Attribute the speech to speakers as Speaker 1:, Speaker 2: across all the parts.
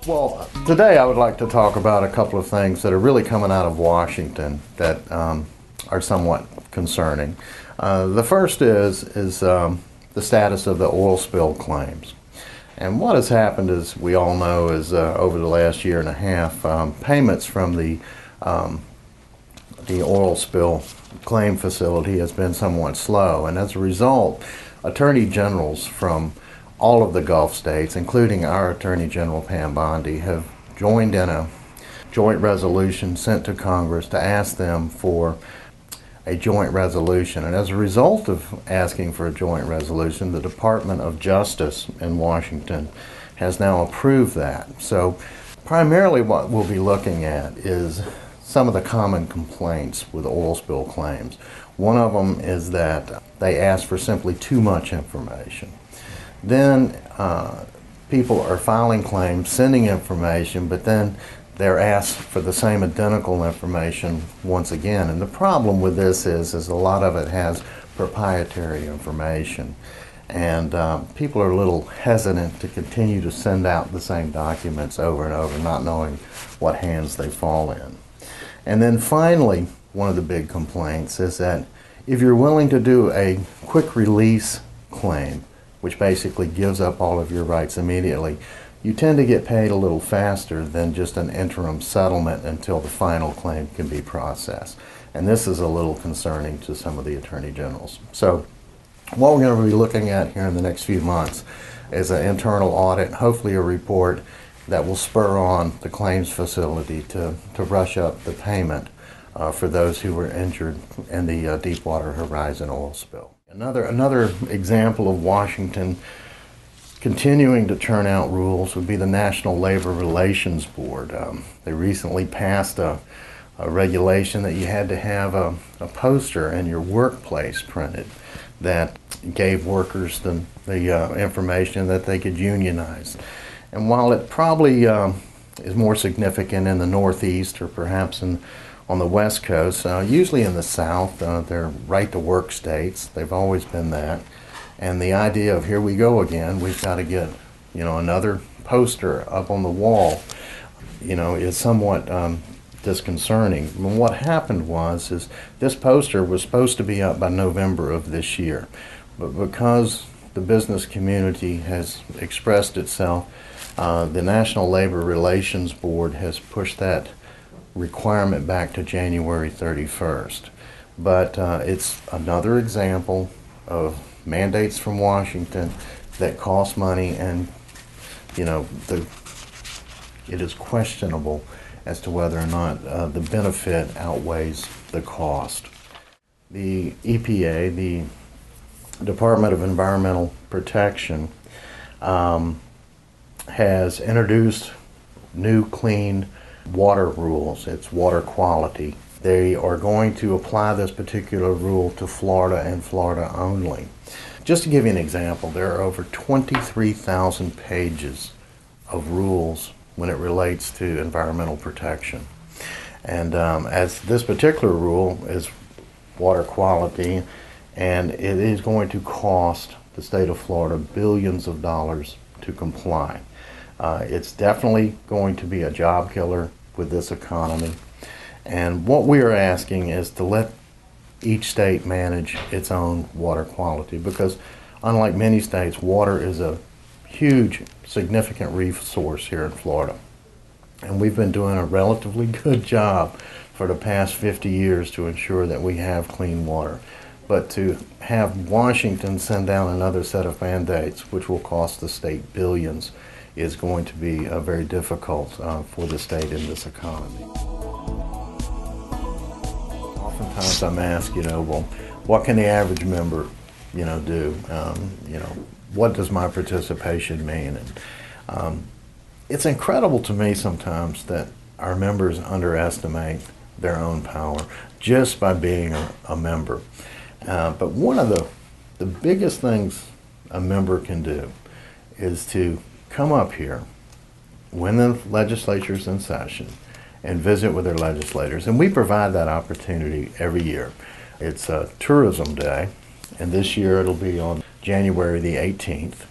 Speaker 1: Well, today I would like to talk about a couple of things that are really coming out of Washington that are somewhat concerning. The first is the status of the oil spill claims. And what has happened, as we all know, is over the last year and a half, payments from the oil spill claim facility has been somewhat slow. And as a result, attorney generals from all of the Gulf states, including our Attorney General Pam Bondi, have joined in a joint resolution sent to Congress to ask them for a joint resolution. And as a result of asking for a joint resolution, the Department of Justice in Washington has now approved that. So primarily what we'll be looking at is some of the common complaints with oil spill claims. One of them is that they ask for simply too much information. Then people are filing claims, sending information, but then they're asked for the same identical information once again. And the problem with this is a lot of it has proprietary information. And people are a little hesitant to continue to send out the same documents over and over, not knowing what hands they fall in. And then finally, one of the big complaints is that if you're willing to do a quick release claim, which basically gives up all of your rights immediately, you tend to get paid a little faster than just an interim settlement until the final claim can be processed. And this is a little concerning to some of the attorney generals. So what we're going to be looking at here in the next few months is an internal audit, hopefully a report that will spur on the claims facility to rush up the payment for those who were injured in the Deepwater Horizon oil spill. Another example of Washington continuing to churn out rules would be the National Labor Relations Board. They recently passed a regulation that you had to have a poster in your workplace printed that gave workers the information that they could unionize. And while it probably is more significant in the Northeast or perhaps on the West Coast, usually in the South, they're right-to-work states. They've always been that. And the idea of here we go again, we've got to get, another poster up on the wall, is somewhat disconcerting. And what happened is this poster was supposed to be up by November of this year. But because the business community has expressed itself, the National Labor Relations Board has pushed that requirement back to January 31st. But it's another example of mandates from Washington that cost money, and it is questionable as to whether or not the benefit outweighs the cost. The EPA, the Department of Environmental Protection, has introduced new clean water rules. It's water quality. They are going to apply this particular rule to Florida and Florida only. Just to give you an example, there are over 23,000 pages of rules when it relates to environmental protection. And as this particular rule is water quality, and it is going to cost the state of Florida billions of dollars to comply. It's definitely going to be a job killer with this economy. And what we are asking is to let each state manage its own water quality, because unlike many states, water is a huge, significant resource here in Florida. And we've been doing a relatively good job for the past 50 years to ensure that we have clean water. But to have Washington send down another set of mandates, which will cost the state billions, is going to be very difficult for the state in this economy. Oftentimes I'm asked, well, what can the average member, do? What does my participation mean? And it's incredible to me sometimes that our members underestimate their own power just by being a member. But one of the biggest things a member can do is to come up here when the legislature's in session and visit with their legislators. And we provide that opportunity every year. It's a tourism day, and this year it'll be on January the 18th.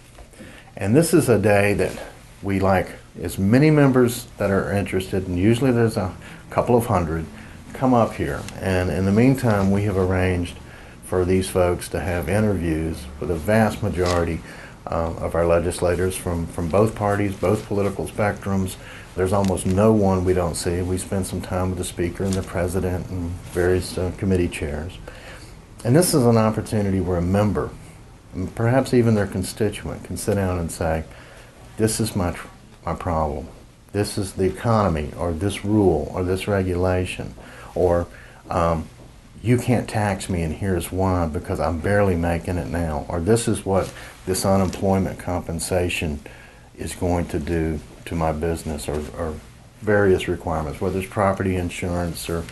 Speaker 1: And this is a day that we like as many members that are interested, and usually there's a couple of hundred, come up here. And in the meantime, we have arranged for these folks to have interviews with a vast majority of our legislators from both parties, both political spectrums. There's almost no one we don't see. We spend some time with the Speaker and the President and various committee chairs. And this is an opportunity where a member, and perhaps even their constituent, can sit down and say, this is my problem. This is the economy, or this rule, or this regulation, or you can't tax me and here's why, because I'm barely making it now, or this is what this unemployment compensation is going to do to my business, or various requirements, whether it's property insurance or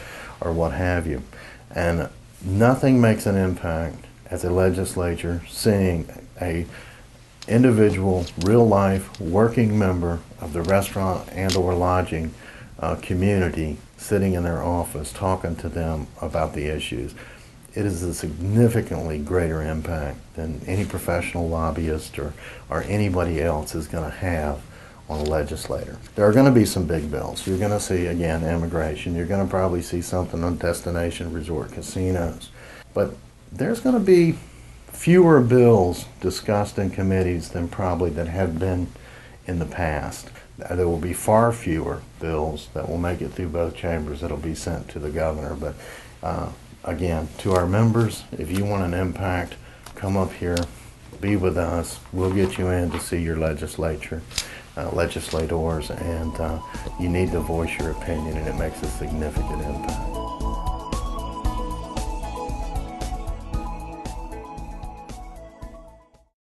Speaker 1: what have you. And nothing makes an impact as a legislature seeing a individual, real-life, working member of the restaurant and or lodging community sitting in their office talking to them about the issues. It is a significantly greater impact than any professional lobbyist or anybody else is going to have on a legislator. There are going to be some big bills. You're going to see, again, immigration. You're going to probably see something on destination resort casinos. But there's going to be fewer bills discussed in committees than probably that have been in the past. There will be far fewer bills that will make it through both chambers that will be sent to the governor. But again, to our members, if you want an impact, come up here, be with us. We'll get you in to see your legislators, and you need to voice your opinion, and it makes a significant impact.